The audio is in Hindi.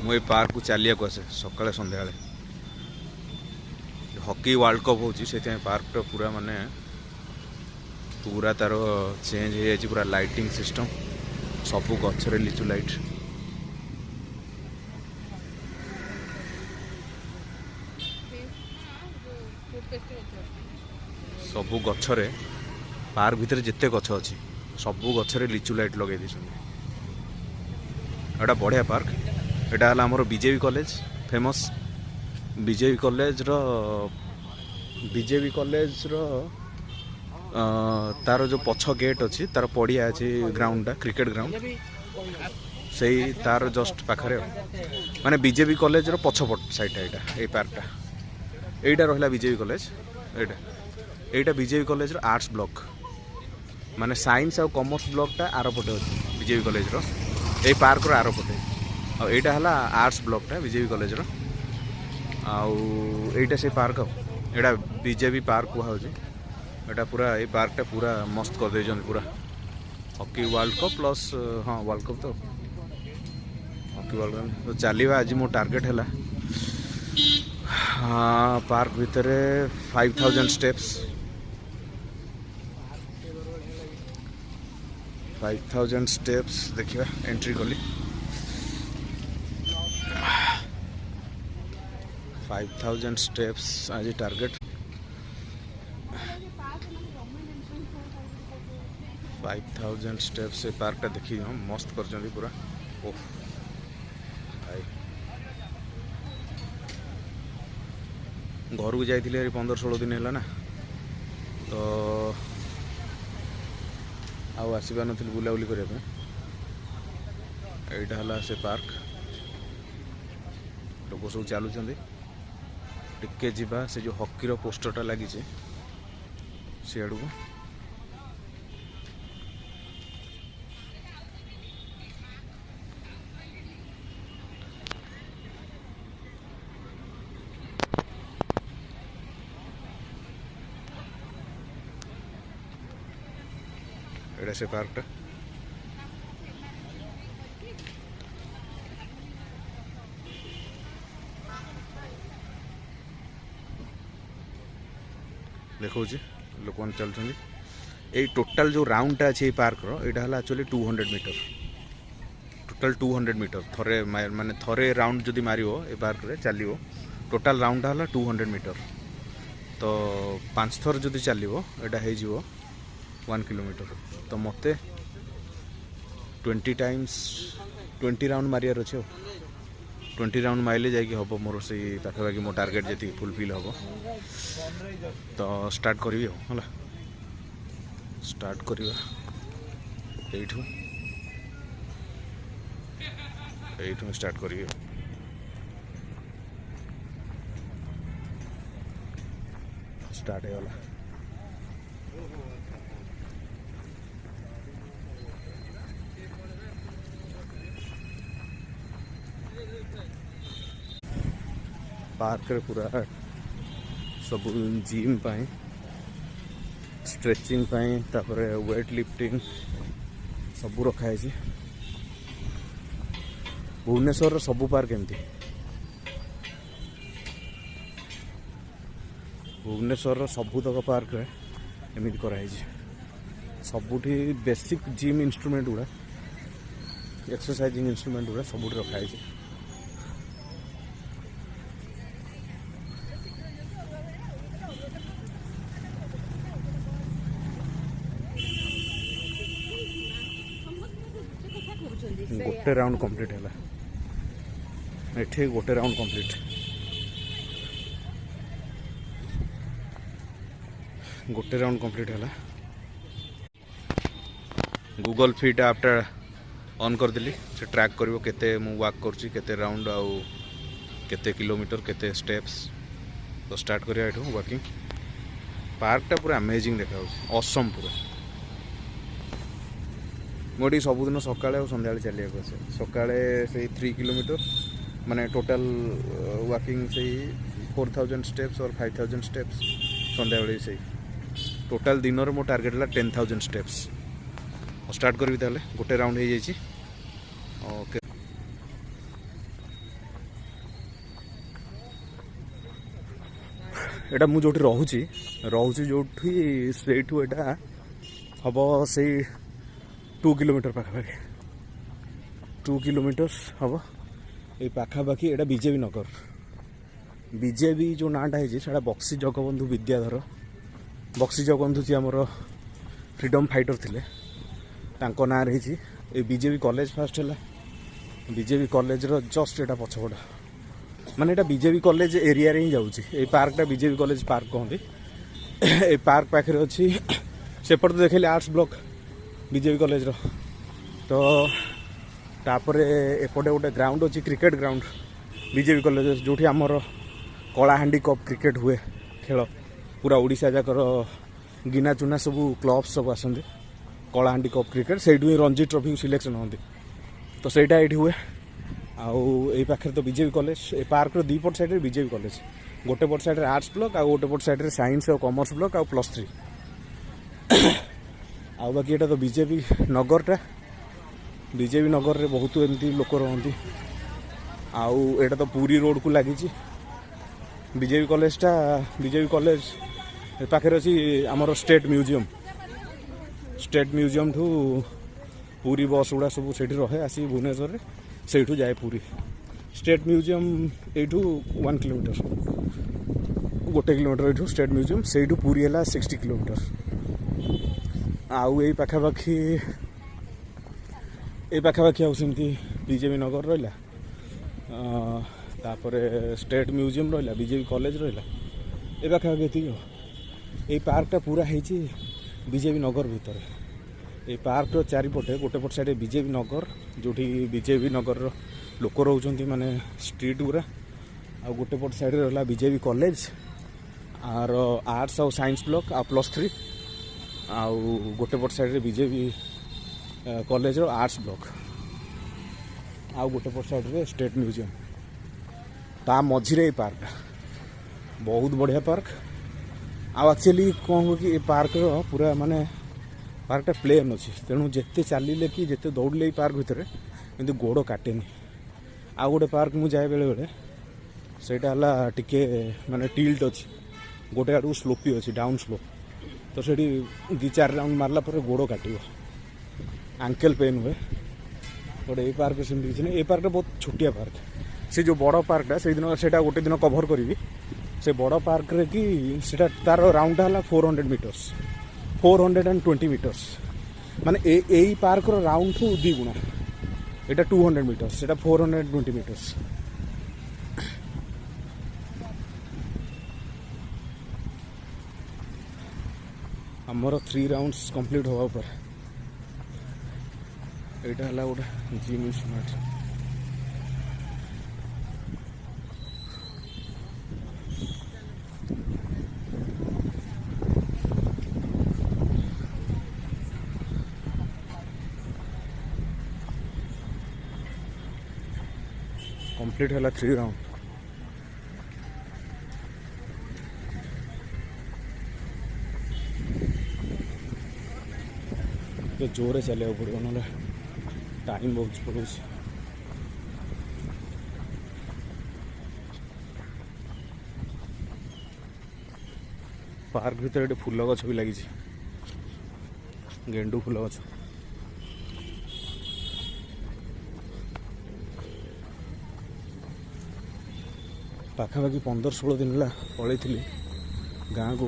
मुझे पार्क को चलिया को आसे सकाଳେ संध्या हॉकी वर्ल्ड कप होची से पार्क टा पूरा माने पूरा तार चेंज हो जाए पूरा लाइटिंग सिस्टम सबू गचरे लिचु लाइट सबू गचरे पार्क भितर जिते गछ अच्छी सबू गचरे लिचु लाइट लगे दी एटा बढ़िया पार्क एटा हला हमर BJP college famous BJP college रो तार जो पछ गेट अच्छी तार पड़िया अच्छी ग्राउंड क्रिकेट ग्राउंड से तार जस्ट पाखरे माने बीजेपी कॉलेज रो पछपट साइड एटा ए पार्कटा एटा रहिला बीजेपी कॉलेज एटा बीजेपी कॉलेज रो आर्ट्स ब्लॉक माने साइंस और कॉमर्स ब्लॉकटा आर पटे अच्छी बीजेपी कॉलेज रो ए पार्क रो आर पटे आ एटा हला आर्ट्स ब्लॉकटा बीजेपी कॉलेज रो आउ एटा से पार्क एटा बीजेपी पार्क कुहाउची एटा पूरा ये पार्कटा पूरा मस्त कर देजन पूरा हॉकी वर्ल्ड कप प्लस हाँ वर्ल्ड कप तो हॉकी वर्ल्ड कप तो चलिए आज मो टार्गेट है हाँ पार्क भितर 5000 स्टेप्स 5000 स्टेप्स देखिए एंट्री कली 5000 स्टेप्स आज टार्गेट 5000 स्टेप्स से पार्कटा देखी हम मस्त कर पूरा ओह भाई घर को जाइए 15-16 दिन है ना तो आसवा नी बुलाबुली करने यहाँ है से पार्क लोग सब चलुँच टिके जीवा से जो हॉकी रो पोस्टरटा लगी सियाड़ को एड़ा से पार्कटा देखो लोक मैंने चलुँच ये टोटाल जो राउंडटा अच्छे पार्क रो यहाँ है एक्चुअली 200 मीटर टोटाल 200 मीटर थरे माने थरे राउंड जदि मारियो ए पार्क रे चलियो टोटाल राउंड है 200 मीटर तो 5 थर जदि चलियो एटा हे जिवो 1 किलोमीटर तो मते 20 टाइम्स 20 राउंड मारियार अच्छे 20 राउंड माइले जाकि हम मोर से पाखापाखि मो टार्गेट जी फुलफिल हम तो स्टार्ट करी है स्टार्ट करवा यू स्टार्ट करी स्टार्ट है पार्क रे पूरा सब जिम पाए स्ट्रेचिंग पाए तापरे वेट लिफ्टिंग सब रखाई भुवनेश्वर सबू पार्क एमती भुवनेश्वर सबुतक पार्क एमती कराई सबुठी बेसिक जिम इंस्ट्रूमेंट गुड़ा एक्सरसाइजिंग इंस्ट्रूमेंट गुड़ा सबुठी रखाई गोटे राउंड कंप्लीट है एठी गोटे राउंड कंप्लीट गोटे राउंड कंप्लीट है गूगल फिट ऐपटा ऑन कर दिली से ट्रैक करिवो केते मु वॉक करची केते राउंड आउ केते किलोमीटर केते स्टेप्स तो स्टार्ट करिया एठो वॉकिंग पार्कटा पूरा अमेजिंग देखा ऑसम पूरा मोटी सबुदिन सकाळे और संध्या चलिया आसे सकाळे से 3 किलोमीटर माने टोटल वॉकिंग से 4000 स्टेप्स और 5000 स्टेप्स संध्या बेले से टोटल दिन मो टार्गेट है 10,000 स्टेप्स स्टार्ट करी गोटे राउंड हो जाइए ओके एटा मु जोठी रहूची जोठी सेठू एटा हम से 2 किलोमीटर पाखापाखि 2 किलोमीटर हम ये पाखापाखि एटा बीजेपी नगर बीजेपी जो नाटा है बक्सी जगबंधु विद्याधर बक्सी जगबंधु जी आमर फ्रीडम फाइटर थिले तांको ना रही ये बीजेपी कॉलेज फास्ट है बीजेपी कॉलेज रो जस्ट एटा पछपट माने एटा बीजेपी कॉलेज एरिया रे ही जाउची ए पार्कटा बीजेपी कॉलेज पार्क कहते ए पार्क पाखे अच्छी सेपट तो देखेले आर्ट्स ब्लॉक बीजेपी कॉलेज रो तो तापर एपटे गोटे ग्राउंड अच्छी क्रिकेट ग्राउंड बीजेपी कॉलेज जो आमर कलाहांडी कप क्रिकेट हुए खेल पूरा ओडिशा जाकर गिना चुना सब क्लब सब आसते कलाहांडी कप क्रिकेट से रणजी ट्रॉफी सिलेक्शन होती तो सहीटा ये हुए आई पाखे तो बीजेपी कॉलेज ए पार्क दी पट साइड बीजेपी कॉलेज गोटे पट साइड आर्ट्स ब्लॉक आउ गोटे पट साइड साइंस और कॉमर्स ब्लॉक आउ +3 आ बाकी एटा तो बीजेपी नगरटा बीजेपी नगर रे बहुत एमती लोक रहती आउ तो पुरी रोड को लगी बीजेपी कॉलेज पाखे अच्छी आमर स्टेट म्यूजियम ठू पूरी बस गुड़ा सब से रहे आसी भुवनेश्वर से जाए पूरी state museum you 1 kilometre 1 kilometre you state museum से पूरी है 60 किलोमीटर आउ यही पाखापाखि आमती बीजेपी नगर रहा तापर स्टेट म्यूजियम रहा बीजेपी कॉलेज रहा ये पाखापाखि ये पार्कटा पूरा है बीजेपी नगर भितर ये पार्क चारिपटे गोटे पट साइड बीजेपी नगर जो बीजेपी नगर लोक रोचे माने स्ट्रीट गुरा आ गोटे पट साइड रहा बीजेपी कॉलेज आर आर्ट्स और साइंस ब्लॉक आ +3 आउ गोटे पट साइड बीजेपी कॉलेज रो आर्ट्स ब्लॉक आउ गोटे पट साइड स्टेट म्यूजियम ता मझिरे पार्कटा बहुत बढ़िया पार्क एक्चुअली कौन हो कि पार्क पूरा माने पार्कटा प्लेन अच्छी तेणु जिते चलिले कि जिते दौड़े पार्क भितर कि गोड़ काटेनि आ गोटे पार्क मुझे जाए बेले बेले सेटा टिके माने टिल्ट अच्छी गोटे आड़ स्लोपी अच्छी डाउन स्लोप तो से 2-4 राउंड मारला पर गोड़ काटो आंकेल पेन हुए गोटे ये पार्क सेमती किसी नहीं ये पार्कटा बहुत छोटिया पार्क से जो बड़ पार्कटा से दिन से गोटे दिन कभर करी से बड़ पार्क रे कि सेटा तार राउंडटा है 400 मीटर्स 420 मीटर्स माने यही पार्क रो राउंड ठू 2 गुणा एटा 200 मीटर्स सेटा 420 मीटर्स आमर 3 राउंड्स कंप्लीट होगा पर एटा हला गोटे जिम इंस्ट्रूमेंट कंप्लीट है 3 राउंड तो जोरे चले पड़ो ना टाइम बहुत पड़ो पार्क भीतर एक फूल गछ भी लगी गेंडू फूल गछ पाखापाखि 15-16 दिन है पलैली गाँव को